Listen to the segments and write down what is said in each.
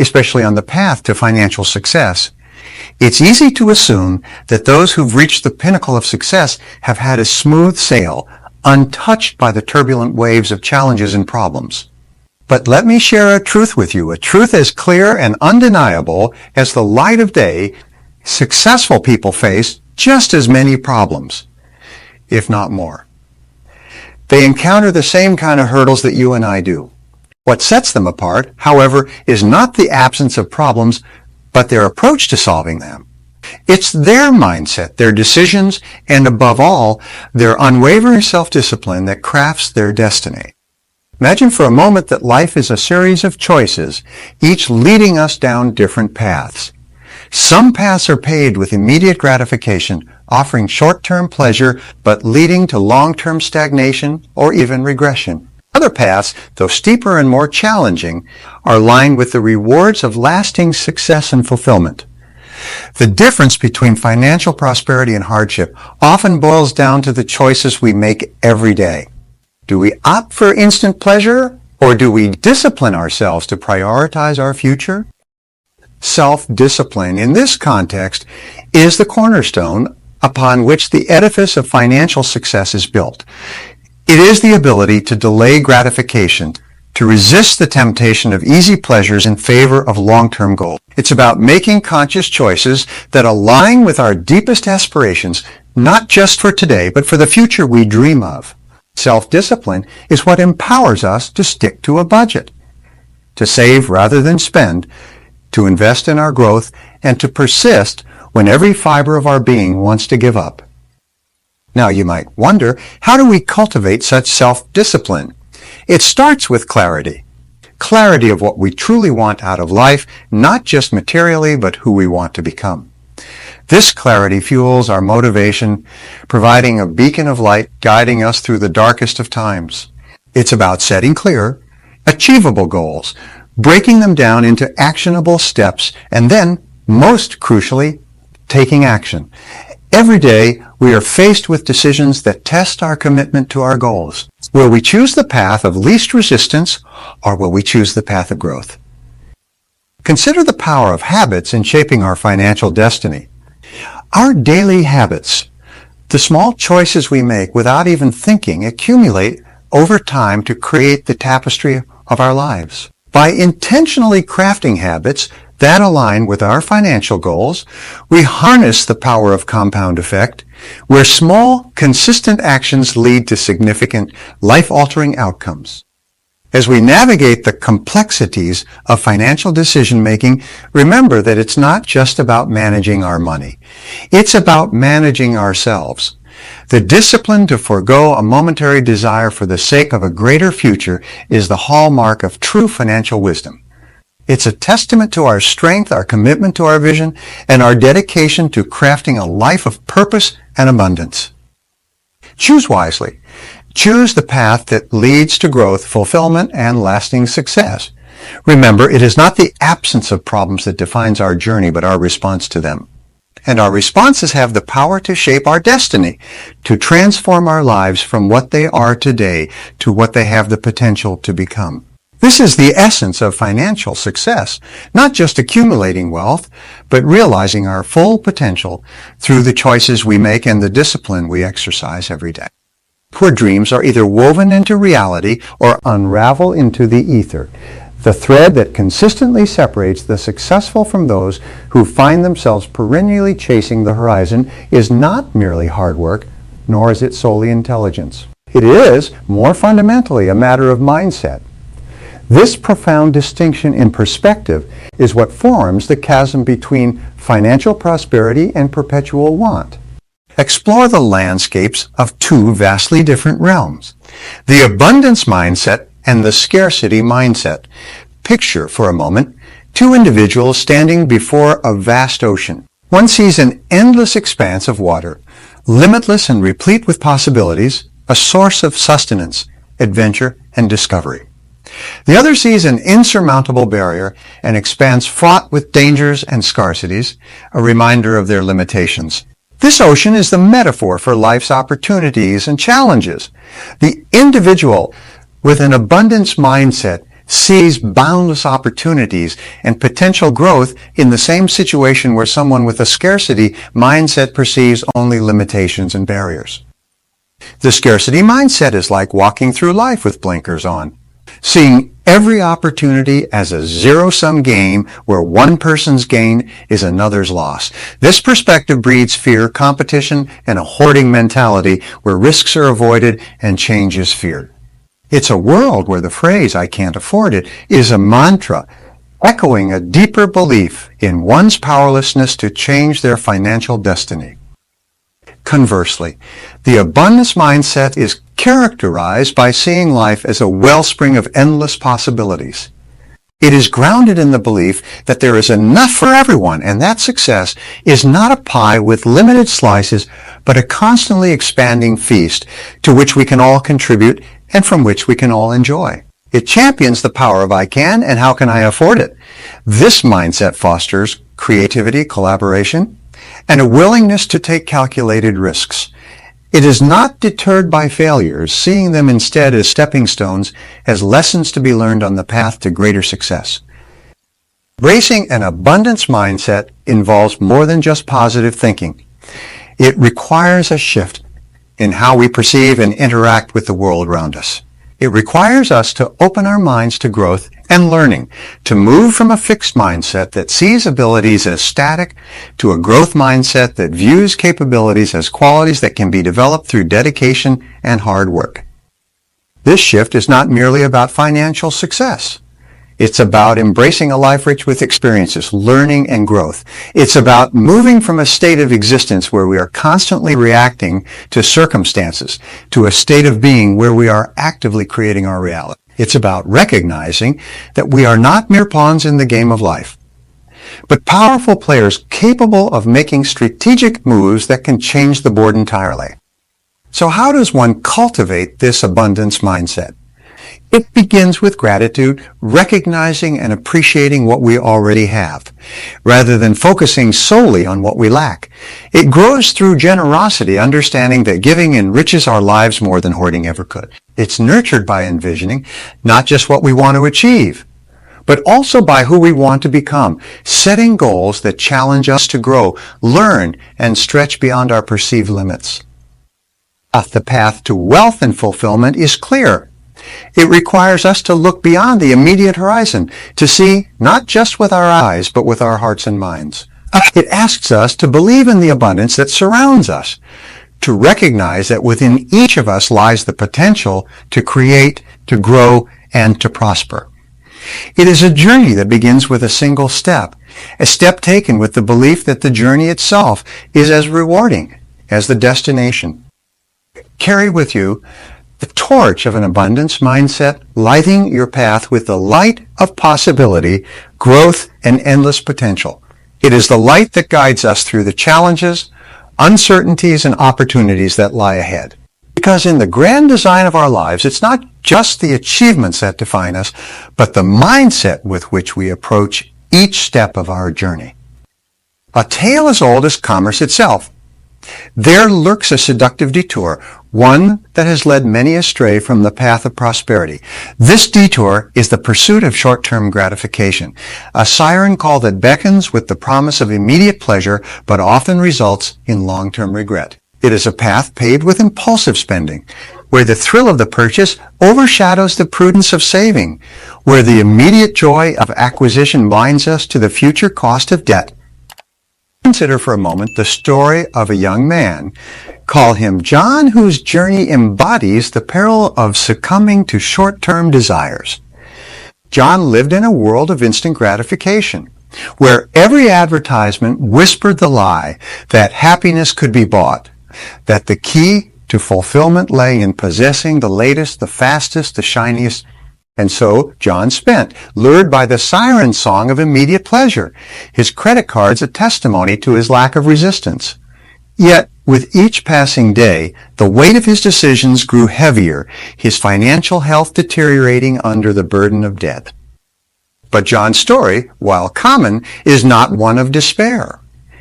especially on the path to financial success. It's easy to assume that those who've reached the pinnacle of success have had a smooth sail, untouched by the turbulent waves of challenges and problems. But let me share a truth with you, a truth as clear and undeniable as the light of day. Successful people face just as many problems, if not more. They encounter the same kind of hurdles that you and I do. What sets them apart, however, is not the absence of problems, but their approach to solving them. It's their mindset, their decisions, and above all, their unwavering self-discipline that crafts their destiny. Imagine for a moment that life is a series of choices, each leading us down different paths. Some paths are paved with immediate gratification, offering short-term pleasure, but leading to long-term stagnation or even regression. Other paths, though steeper and more challenging, are lined with the rewards of lasting success and fulfillment. The difference between financial prosperity and hardship often boils down to the choices we make every day. Do we opt for instant pleasure, or do we discipline ourselves to prioritize our future? Self-discipline, in this context, is the cornerstone upon which the edifice of financial success is built. It is the ability to delay gratification, to resist the temptation of easy pleasures in favor of long-term goals. It's about making conscious choices that align with our deepest aspirations, not just for today, but for the future we dream of. Self-discipline is what empowers us to stick to a budget, to save rather than spend, to invest in our growth, and to persist when every fiber of our being wants to give up. Now you might wonder, how do we cultivate such self-discipline? It starts with clarity. Clarity of what we truly want out of life, not just materially, but who we want to become. This clarity fuels our motivation, providing a beacon of light guiding us through the darkest of times. It's about setting clear, achievable goals, breaking them down into actionable steps, and then, most crucially, taking action. Every day, we are faced with decisions that test our commitment to our goals. Will we choose the path of least resistance, or will we choose the path of growth? Consider the power of habits in shaping our financial destiny. Our daily habits, the small choices we make without even thinking, accumulate over time to create the tapestry of our lives. By intentionally crafting habits that align with our financial goals, we harness the power of compound effect, where small, consistent actions lead to significant, life-altering outcomes. As we navigate the complexities of financial decision-making, remember that it's not just about managing our money. It's about managing ourselves. The discipline to forego a momentary desire for the sake of a greater future is the hallmark of true financial wisdom. It's a testament to our strength, our commitment to our vision, and our dedication to crafting a life of purpose and abundance. Choose wisely. Choose the path that leads to growth, fulfillment, and lasting success. Remember, it is not the absence of problems that defines our journey, but our response to them. And our responses have the power to shape our destiny, to transform our lives from what they are today to what they have the potential to become. This is the essence of financial success, not just accumulating wealth, but realizing our full potential through the choices we make and the discipline we exercise every day. Poor dreams are either woven into reality or unravel into the ether, the thread that consistently separates the successful from those who find themselves perennially chasing the horizon is not merely hard work, nor is it solely intelligence. It is, more fundamentally, a matter of mindset. This profound distinction in perspective is what forms the chasm between financial prosperity and perpetual want. Explore the landscapes of two vastly different realms, the abundance mindset and the scarcity mindset. Picture, for a moment, two individuals standing before a vast ocean. One sees an endless expanse of water, limitless and replete with possibilities, a source of sustenance, adventure, and discovery. The other sees an insurmountable barrier, an expanse fraught with dangers and scarcities, a reminder of their limitations. This ocean is the metaphor for life's opportunities and challenges. The individual with an abundance mindset sees boundless opportunities and potential growth in the same situation where someone with a scarcity mindset perceives only limitations and barriers. The scarcity mindset is like walking through life with blinkers on, seeing every opportunity as a zero-sum game where one person's gain is another's loss. This perspective breeds fear, competition, and a hoarding mentality where risks are avoided and change is feared. It's a world where the phrase, "I can't afford it," is a mantra, echoing a deeper belief in one's powerlessness to change their financial destiny. Conversely, the abundance mindset is characterized by seeing life as a wellspring of endless possibilities. It is grounded in the belief that there is enough for everyone, and that success is not a pie with limited slices, but a constantly expanding feast to which we can all contribute and from which we can all enjoy. It champions the power of "I can" and "how can I afford it." This mindset fosters creativity, collaboration, and a willingness to take calculated risks. It is not deterred by failures, seeing them instead as stepping stones, as lessons to be learned on the path to greater success. Embracing an abundance mindset involves more than just positive thinking. It requires a shift in how we perceive and interact with the world around us. It requires us to open our minds to growth and learning, to move from a fixed mindset that sees abilities as static to a growth mindset that views capabilities as qualities that can be developed through dedication and hard work. This shift is not merely about financial success. It's about embracing a life rich with experiences, learning, and growth. It's about moving from a state of existence where we are constantly reacting to circumstances to a state of being where we are actively creating our reality. It's about recognizing that we are not mere pawns in the game of life, but powerful players capable of making strategic moves that can change the board entirely. So how does one cultivate this abundance mindset? It begins with gratitude, recognizing and appreciating what we already have, rather than focusing solely on what we lack. It grows through generosity, understanding that giving enriches our lives more than hoarding ever could. It's nurtured by envisioning not just what we want to achieve, but also by who we want to become, setting goals that challenge us to grow, learn, and stretch beyond our perceived limits. The path to wealth and fulfillment is clear. It requires us to look beyond the immediate horizon, to see not just with our eyes, but with our hearts and minds. It asks us to believe in the abundance that surrounds us, to recognize that within each of us lies the potential to create, to grow, and to prosper. It is a journey that begins with a single step, a step taken with the belief that the journey itself is as rewarding as the destination. Carry with you the torch of an abundance mindset, lighting your path with the light of possibility, growth, and endless potential. It is the light that guides us through the challenges, uncertainties, and opportunities that lie ahead. Because in the grand design of our lives, it's not just the achievements that define us, but the mindset with which we approach each step of our journey. A tale as old as commerce itself. There lurks a seductive detour, one that has led many astray from the path of prosperity. This detour is the pursuit of short-term gratification, a siren call that beckons with the promise of immediate pleasure, but often results in long-term regret. It is a path paved with impulsive spending, where the thrill of the purchase overshadows the prudence of saving, where the immediate joy of acquisition blinds us to the future cost of debt. Consider for a moment the story of a young man. Call him John, whose journey embodies the peril of succumbing to short-term desires. John lived in a world of instant gratification, where every advertisement whispered the lie that happiness could be bought, that the key to fulfillment lay in possessing the latest, the fastest, the shiniest. And so John spent, lured by the siren song of immediate pleasure, his credit cards a testimony to his lack of resistance. Yet, with each passing day, the weight of his decisions grew heavier, his financial health deteriorating under the burden of debt. But John's story, while common, is not one of despair.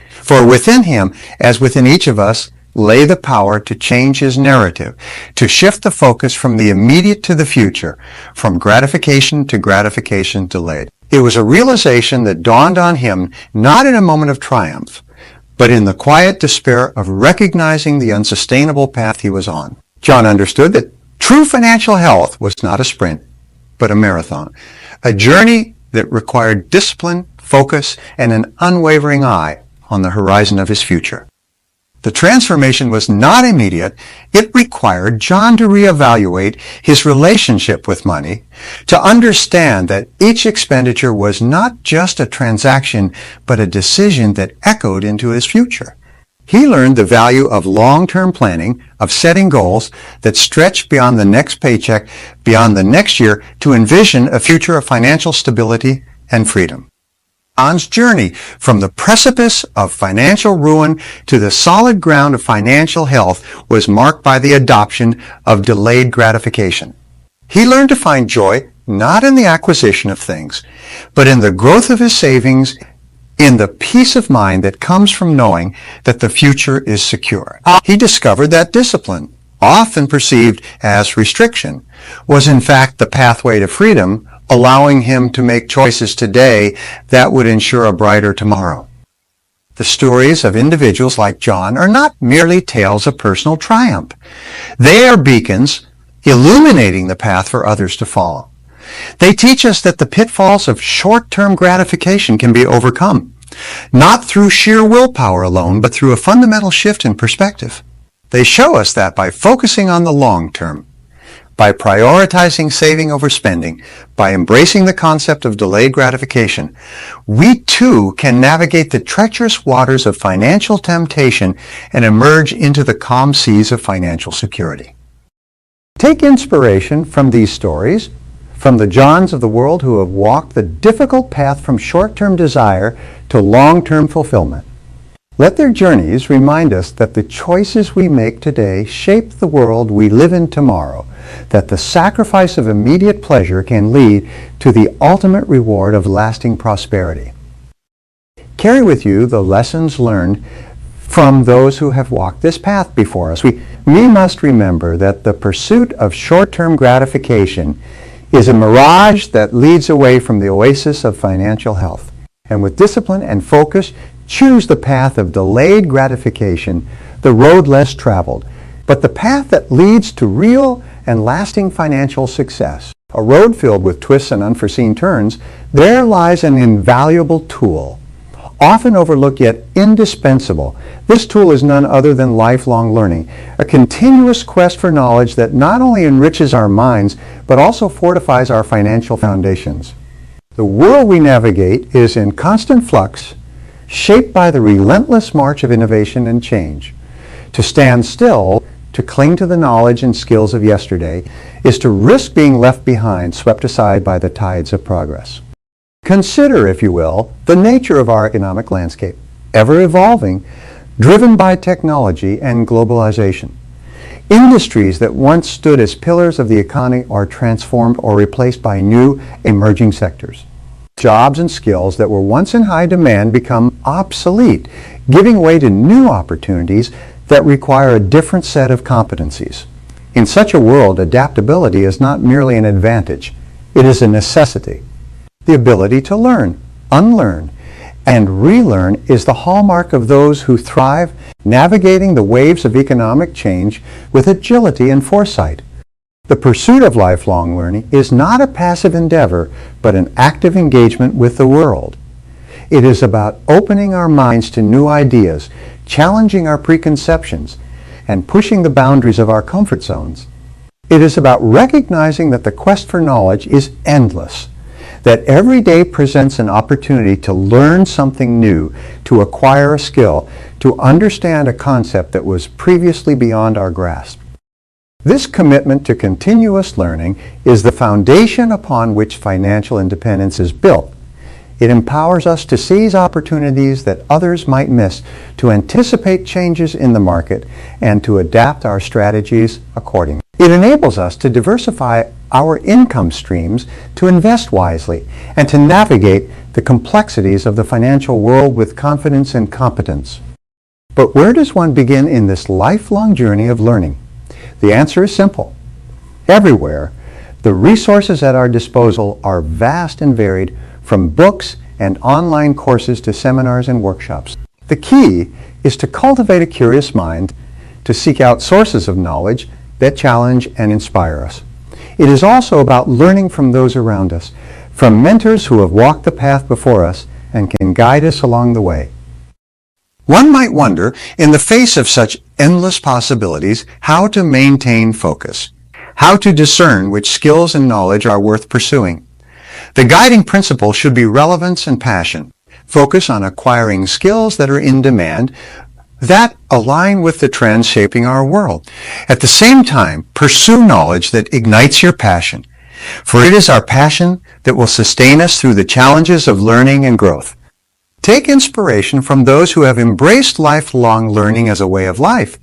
For within him, as within each of us, lay the power to change his narrative, to shift the focus from the immediate to the future, from gratification to gratification delayed. It was a realization that dawned on him not in a moment of triumph, but in the quiet despair of recognizing the unsustainable path he was on. John understood that true financial health was not a sprint, but a marathon, a journey that required discipline, focus, and an unwavering eye on the horizon of his future. The transformation was not immediate. It required John to reevaluate his relationship with money, to understand that each expenditure was not just a transaction, but a decision that echoed into his future. He learned the value of long-term planning, of setting goals that stretch beyond the next paycheck, beyond the next year, to envision a future of financial stability and freedom. John's journey from the precipice of financial ruin to the solid ground of financial health was marked by the adoption of delayed gratification. He learned to find joy not in the acquisition of things, but in the growth of his savings, in the peace of mind that comes from knowing that the future is secure. He discovered that discipline, often perceived as restriction, was in fact the pathway to freedom, allowing him to make choices today that would ensure a brighter tomorrow. The stories of individuals like John are not merely tales of personal triumph. They are beacons illuminating the path for others to follow. They teach us that the pitfalls of short-term gratification can be overcome, not through sheer willpower alone, but through a fundamental shift in perspective. They show us that by focusing on the long term, by prioritizing saving over spending, by embracing the concept of delayed gratification, we too can navigate the treacherous waters of financial temptation and emerge into the calm seas of financial security. Take inspiration from these stories, from the Johns of the world who have walked the difficult path from short-term desire to long-term fulfillment. Let their journeys remind us that the choices we make today shape the world we live in tomorrow, that the sacrifice of immediate pleasure can lead to the ultimate reward of lasting prosperity. Carry with you the lessons learned from those who have walked this path before us. We must remember that the pursuit of short-term gratification is a mirage that leads away from the oasis of financial health. And with discipline and focus, choose the path of delayed gratification, the road less traveled, but the path that leads to real and lasting financial success. A road filled with twists and unforeseen turns, there lies an invaluable tool, often overlooked yet indispensable. This tool is none other than lifelong learning, a continuous quest for knowledge that not only enriches our minds, but also fortifies our financial foundations. The world we navigate is in constant flux, shaped by the relentless march of innovation and change. To stand still, to cling to the knowledge and skills of yesterday, is to risk being left behind, swept aside by the tides of progress. Consider, if you will, the nature of our economic landscape, ever evolving, driven by technology and globalization. Industries that once stood as pillars of the economy are transformed or replaced by new emerging sectors. Jobs and skills that were once in high demand become obsolete, giving way to new opportunities that require a different set of competencies. In such a world, adaptability is not merely an advantage, it is a necessity. The ability to learn, unlearn, and relearn is the hallmark of those who thrive navigating the waves of economic change with agility and foresight. The pursuit of lifelong learning is not a passive endeavor, but an active engagement with the world. It is about opening our minds to new ideas, challenging our preconceptions, and pushing the boundaries of our comfort zones. It is about recognizing that the quest for knowledge is endless, that every day presents an opportunity to learn something new, to acquire a skill, to understand a concept that was previously beyond our grasp. This commitment to continuous learning is the foundation upon which financial independence is built. It empowers us to seize opportunities that others might miss, to anticipate changes in the market, and to adapt our strategies accordingly. It enables us to diversify our income streams, to invest wisely, and to navigate the complexities of the financial world with confidence and competence. But where does one begin in this lifelong journey of learning? The answer is simple. Everywhere. The resources at our disposal are vast and varied, from books and online courses to seminars and workshops. The key is to cultivate a curious mind, to seek out sources of knowledge that challenge and inspire us. It is also about learning from those around us, from mentors who have walked the path before us and can guide us along the way. One might wonder, in the face of such endless possibilities, how to maintain focus, how to discern which skills and knowledge are worth pursuing. The guiding principle should be relevance and passion. Focus on acquiring skills that are in demand, that align with the trends shaping our world. At the same time, pursue knowledge that ignites your passion, for it is our passion that will sustain us through the challenges of learning and growth. Take inspiration from those who have embraced lifelong learning as a way of life.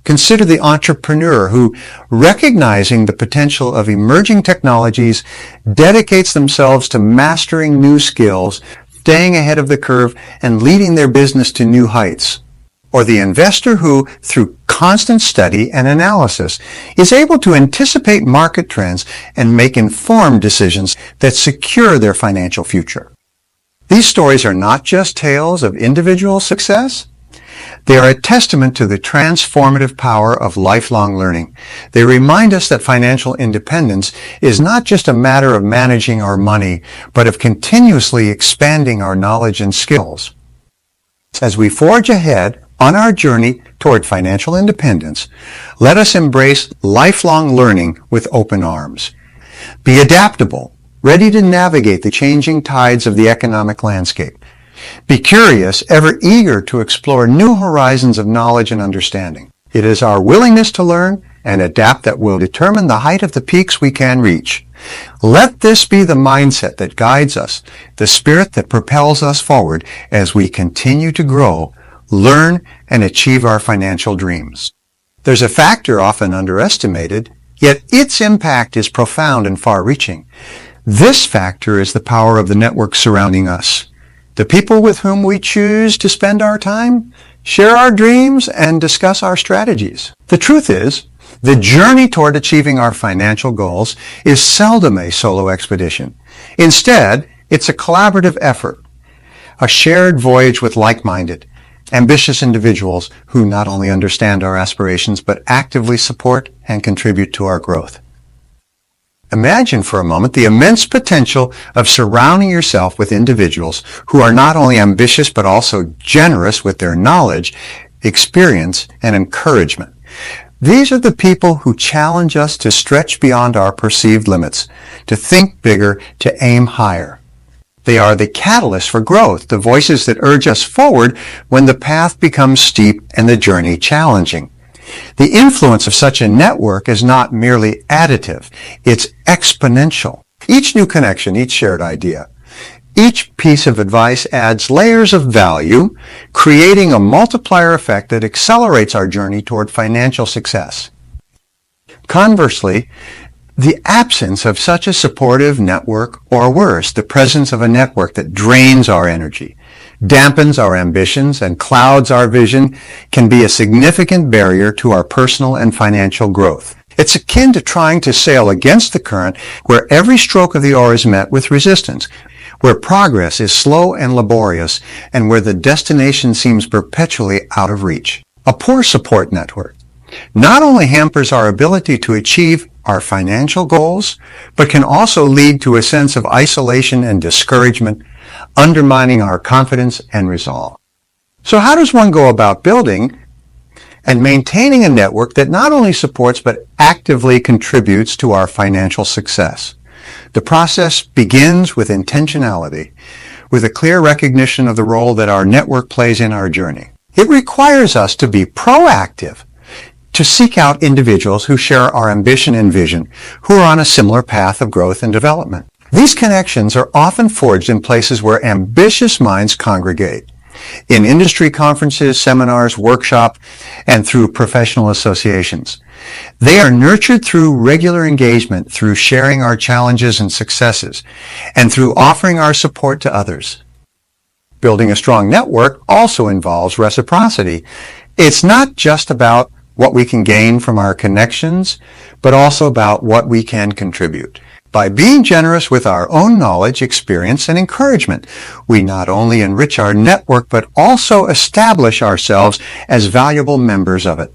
Consider the entrepreneur who, recognizing the potential of emerging technologies, dedicates themselves to mastering new skills, staying ahead of the curve, and leading their business to new heights. Or the investor who, through constant study and analysis, is able to anticipate market trends and make informed decisions that secure their financial future. These stories are not just tales of individual success. They are a testament to the transformative power of lifelong learning. They remind us that financial independence is not just a matter of managing our money, but of continuously expanding our knowledge and skills. As we forge ahead on our journey toward financial independence, let us embrace lifelong learning with open arms. Be adaptable, ready to navigate the changing tides of the economic landscape. Be curious, ever eager to explore new horizons of knowledge and understanding. It is our willingness to learn and adapt that will determine the height of the peaks we can reach. Let this be the mindset that guides us, the spirit that propels us forward as we continue to grow, learn, and achieve our financial dreams. There's a factor often underestimated, yet its impact is profound and far-reaching. This factor is the power of the network surrounding us. The people with whom we choose to spend our time, share our dreams, and discuss our strategies. The truth is, the journey toward achieving our financial goals is seldom a solo expedition. Instead, it's a collaborative effort, a shared voyage with like-minded, ambitious individuals who not only understand our aspirations but actively support and contribute to our growth. Imagine for a moment the immense potential of surrounding yourself with individuals who are not only ambitious but also generous with their knowledge, experience, and encouragement. These are the people who challenge us to stretch beyond our perceived limits, to think bigger, to aim higher. They are the catalyst for growth, the voices that urge us forward when the path becomes steep and the journey challenging. The influence of such a network is not merely additive, it's exponential. Each new connection, each shared idea, each piece of advice adds layers of value, creating a multiplier effect that accelerates our journey toward financial success. Conversely, the absence of such a supportive network, or worse, the presence of a network that drains our energy, dampens our ambitions, and clouds our vision, can be a significant barrier to our personal and financial growth. It's akin to trying to sail against the current, where every stroke of the oar is met with resistance, where progress is slow and laborious, and where the destination seems perpetually out of reach. A poor support network not only hampers our ability to achieve our financial goals, but can also lead to a sense of isolation and discouragement, undermining our confidence and resolve. So how does one go about building and maintaining a network that not only supports but actively contributes to our financial success? The process begins with intentionality, with a clear recognition of the role that our network plays in our journey. It requires us to be proactive, to seek out individuals who share our ambition and vision, who are on a similar path of growth and development. These connections are often forged in places where ambitious minds congregate, in industry conferences, seminars, workshops, and through professional associations. They are nurtured through regular engagement, through sharing our challenges and successes, and through offering our support to others. Building a strong network also involves reciprocity. It's not just about what we can gain from our connections, but also about what we can contribute. By being generous with our own knowledge, experience, and encouragement, we not only enrich our network, but also establish ourselves as valuable members of it.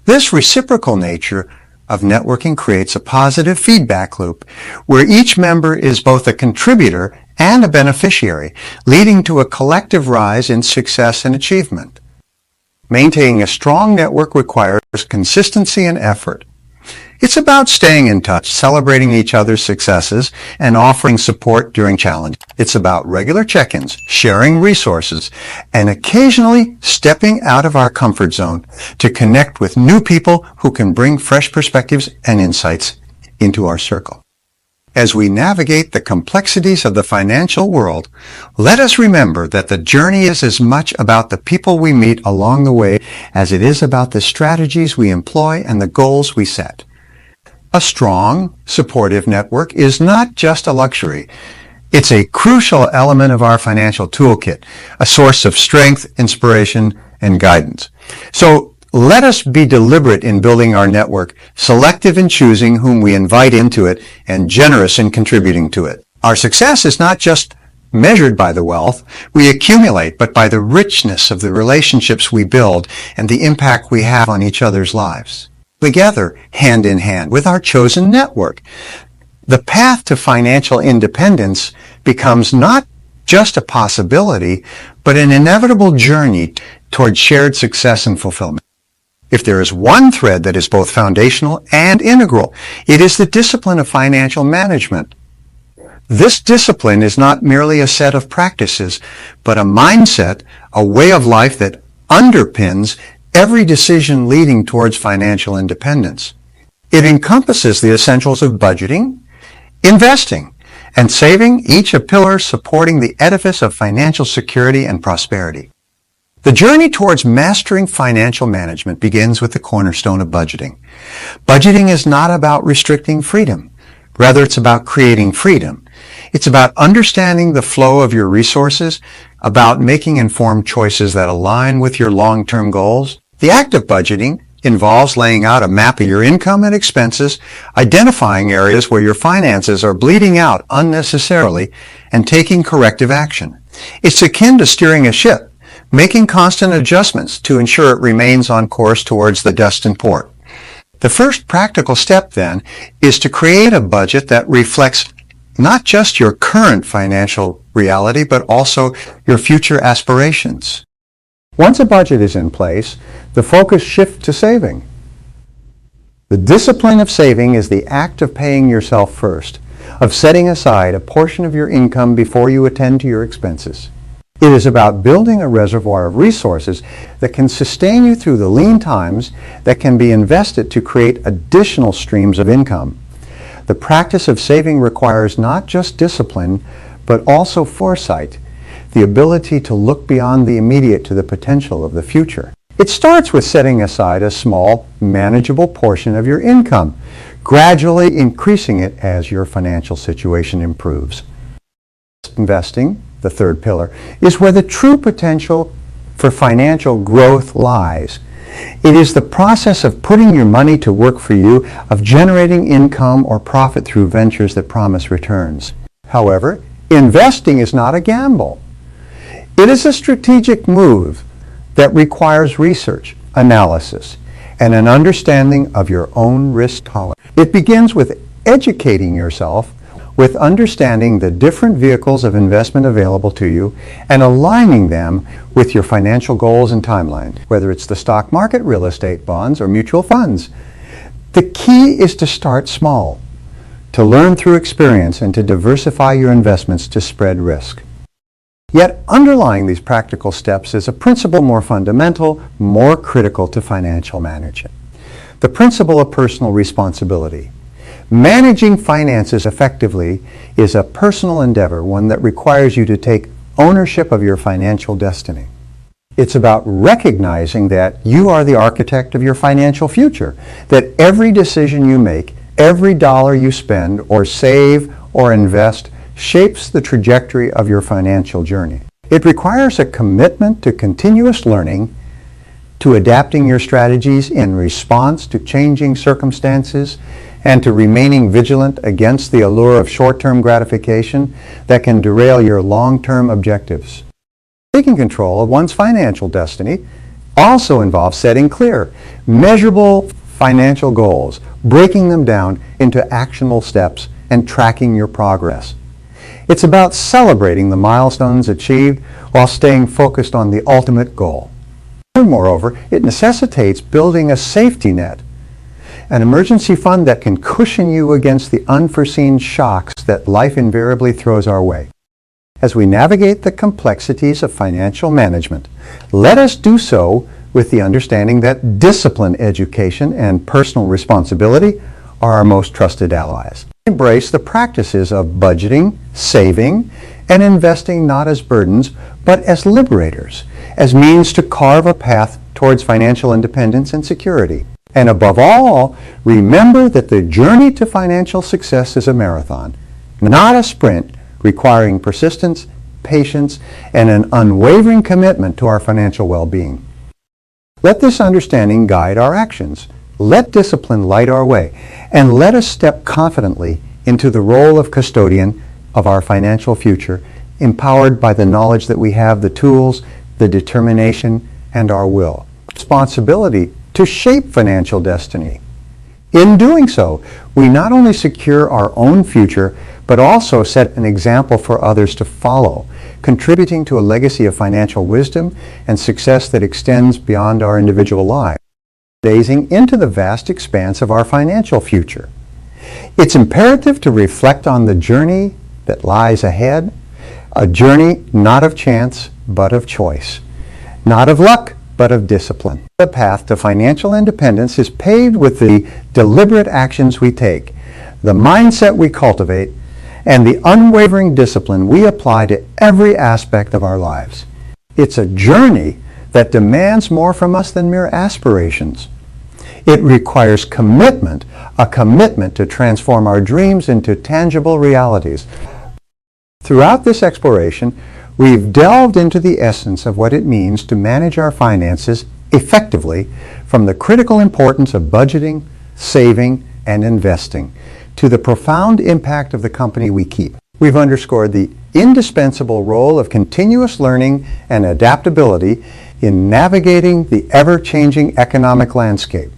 This reciprocal nature of networking creates a positive feedback loop where each member is both a contributor and a beneficiary, leading to a collective rise in success and achievement. Maintaining a strong network requires consistency and effort. It's about staying in touch, celebrating each other's successes, and offering support during challenges. It's about regular check-ins, sharing resources, and occasionally stepping out of our comfort zone to connect with new people who can bring fresh perspectives and insights into our circle. As we navigate the complexities of the financial world, let us remember that the journey is as much about the people we meet along the way as it is about the strategies we employ and the goals we set. A strong, supportive network is not just a luxury. It's a crucial element of our financial toolkit, a source of strength, inspiration, and guidance. So let us be deliberate in building our network, selective in choosing whom we invite into it, and generous in contributing to it. Our success is not just measured by the wealth we accumulate, but by the richness of the relationships we build and the impact we have on each other's lives. Together, hand in hand with our chosen network, the path to financial independence becomes not just a possibility, but an inevitable journey toward shared success and fulfillment. If there is one thread that is both foundational and integral, it is the discipline of financial management. This discipline is not merely a set of practices, but a mindset, a way of life that underpins every decision leading towards financial independence. It encompasses the essentials of budgeting, investing, and saving, each a pillar supporting the edifice of financial security and prosperity. The journey towards mastering financial management begins with the cornerstone of budgeting. Budgeting is not about restricting freedom. Rather, it's about creating freedom. It's about understanding the flow of your resources, about making informed choices that align with your long-term goals. The act of budgeting involves laying out a map of your income and expenses, identifying areas where your finances are bleeding out unnecessarily, and taking corrective action. It's akin to steering a ship, making constant adjustments to ensure it remains on course towards the destined port. The first practical step, then, is to create a budget that reflects not just your current financial reality, but also your future aspirations. Once a budget is in place, the focus shifts to saving. The discipline of saving is the act of paying yourself first, of setting aside a portion of your income before you attend to your expenses. It is about building a reservoir of resources that can sustain you through the lean times that can be invested to create additional streams of income. The practice of saving requires not just discipline, but also foresight, the ability to look beyond the immediate to the potential of the future. It starts with setting aside a small, manageable portion of your income, gradually increasing it as your financial situation improves. Investing, the third pillar, is where the true potential for financial growth lies. It is the process of putting your money to work for you, of generating income or profit through ventures that promise returns. However, investing is not a gamble. It is a strategic move that requires research, analysis, and an understanding of your own risk tolerance. It begins with educating yourself, with understanding the different vehicles of investment available to you and aligning them with your financial goals and timeline, whether it's the stock market, real estate, bonds, or mutual funds. The key is to start small, to learn through experience, and to diversify your investments to spread risk. Yet underlying these practical steps is a principle more fundamental, more critical to financial management. The principle of personal responsibility. Managing finances effectively is a personal endeavor, one that requires you to take ownership of your financial destiny. It's about recognizing that you are the architect of your financial future, that every decision you make, every dollar you spend or save or invest shapes the trajectory of your financial journey. It requires a commitment to continuous learning, to adapting your strategies in response to changing circumstances, and to remaining vigilant against the allure of short-term gratification that can derail your long-term objectives. Taking control of one's financial destiny also involves setting clear, measurable financial goals, breaking them down into actionable steps, and tracking your progress. It's about celebrating the milestones achieved while staying focused on the ultimate goal. Moreover, it necessitates building a safety net, an emergency fund that can cushion you against the unforeseen shocks that life invariably throws our way. As we navigate the complexities of financial management, let us do so with the understanding that discipline, education, and personal responsibility are our most trusted allies. Embrace the practices of budgeting, saving, and investing not as burdens, but as liberators, as means to carve a path towards financial independence and security. And above all, remember that the journey to financial success is a marathon, not a sprint, requiring persistence, patience, and an unwavering commitment to our financial well-being. Let this understanding guide our actions. Let discipline light our way, and let us step confidently into the role of custodian of our financial future, empowered by the knowledge that we have the tools, the determination, and our will. Responsibility to shape financial destiny. In doing so, we not only secure our own future, but also set an example for others to follow, contributing to a legacy of financial wisdom and success that extends beyond our individual lives, gazing into the vast expanse of our financial future. It's imperative to reflect on the journey that lies ahead, a journey not of chance, but of choice, not of luck, but of discipline. The path to financial independence is paved with the deliberate actions we take, the mindset we cultivate, and the unwavering discipline we apply to every aspect of our lives. It's a journey that demands more from us than mere aspirations. It requires commitment, a commitment to transform our dreams into tangible realities. Throughout this exploration, we've delved into the essence of what it means to manage our finances effectively, from the critical importance of budgeting, saving, and investing, to the profound impact of the company we keep. We've underscored the indispensable role of continuous learning and adaptability in navigating the ever-changing economic landscape.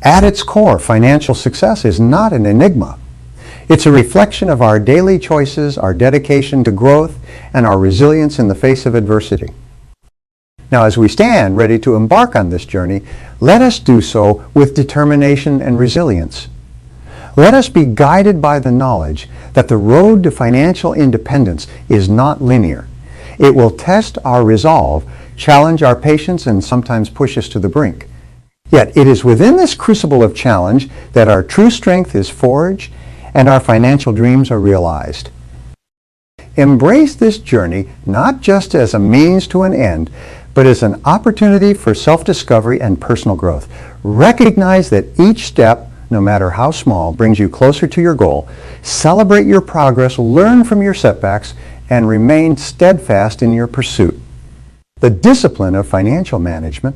At its core, financial success is not an enigma. It's a reflection of our daily choices, our dedication to growth, and our resilience in the face of adversity. Now, as we stand ready to embark on this journey, let us do so with determination and resilience. Let us be guided by the knowledge that the road to financial independence is not linear. It will test our resolve, challenge our patience, and sometimes push us to the brink. Yet it is within this crucible of challenge that our true strength is forged and our financial dreams are realized. Embrace this journey not just as a means to an end, but as an opportunity for self-discovery and personal growth. Recognize that each step, no matter how small, brings you closer to your goal. Celebrate your progress, learn from your setbacks, and remain steadfast in your pursuit. The discipline of financial management,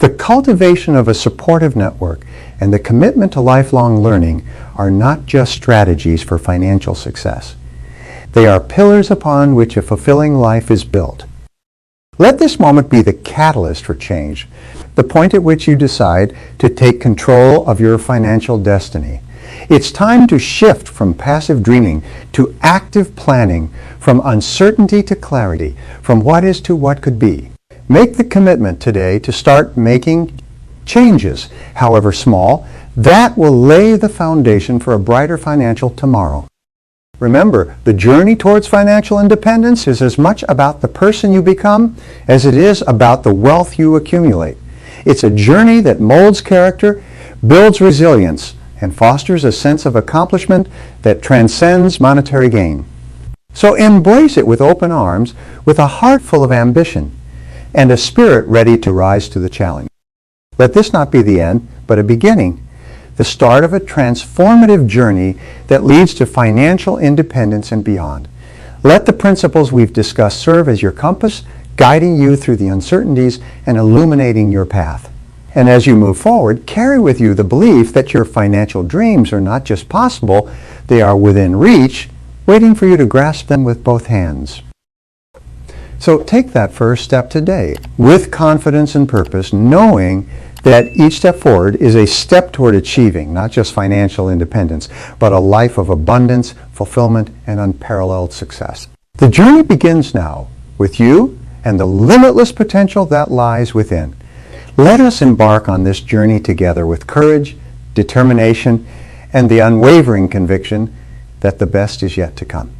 the cultivation of a supportive network, and the commitment to lifelong learning are not just strategies for financial success. They are pillars upon which a fulfilling life is built. Let this moment be the catalyst for change, the point at which you decide to take control of your financial destiny. It's time to shift from passive dreaming to active planning, from uncertainty to clarity, from what is to what could be. Make the commitment today to start making changes, however small, that will lay the foundation for a brighter financial tomorrow. Remember, the journey towards financial independence is as much about the person you become as it is about the wealth you accumulate. It's a journey that molds character, builds resilience, and fosters a sense of accomplishment that transcends monetary gain. So embrace it with open arms, with a heart full of ambition, and a spirit ready to rise to the challenge. Let this not be the end, but a beginning, the start of a transformative journey that leads to financial independence and beyond. Let the principles we've discussed serve as your compass, guiding you through the uncertainties and illuminating your path. And as you move forward, carry with you the belief that your financial dreams are not just possible, they are within reach, waiting for you to grasp them with both hands. So take that first step today with confidence and purpose, knowing that each step forward is a step toward achieving not just financial independence, but a life of abundance, fulfillment, and unparalleled success. The journey begins now with you and the limitless potential that lies within. Let us embark on this journey together with courage, determination, and the unwavering conviction that the best is yet to come.